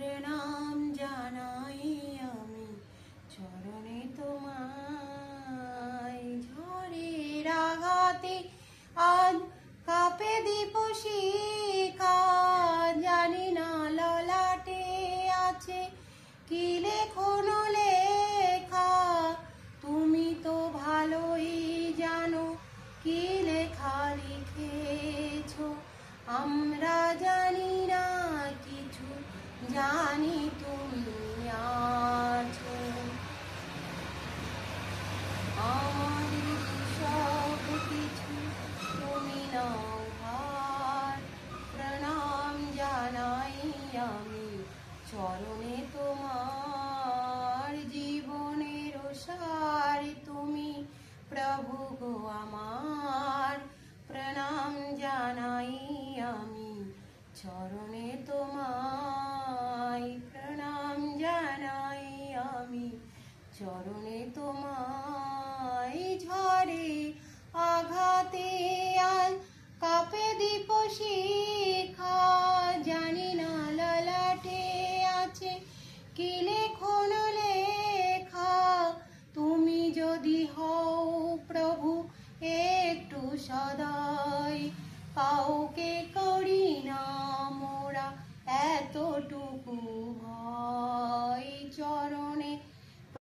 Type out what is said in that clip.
प्रणाम জানাই আমি চরণে তোমায়। ঝড়ের আঘাতে আজ কাঁপে দীপশিখা, জানি না ললাটে আছে কি লেখনো লেখা। তুমি তো ভালোই জানো কি লেখা লিখেছো, আমরা জানি না কিছু, জানি তুমি আছো। আমার সব কিছু তুমি নাও ভার, প্রণাম জানাই আমি চরণে তোমার। জীবনের সার তুমি প্রভু গো আমার, প্রণাম জানাই আমি চরণে তোমায়। প্রণাম জানাই আমি চরণে তোমায়। ঝড়ে আঘাতে আজ কাঁপে দীপশিখা, জানি না ললাটে আছে কি লেখনো লেখা। তুমি যদি হও প্রভু একটু সদয়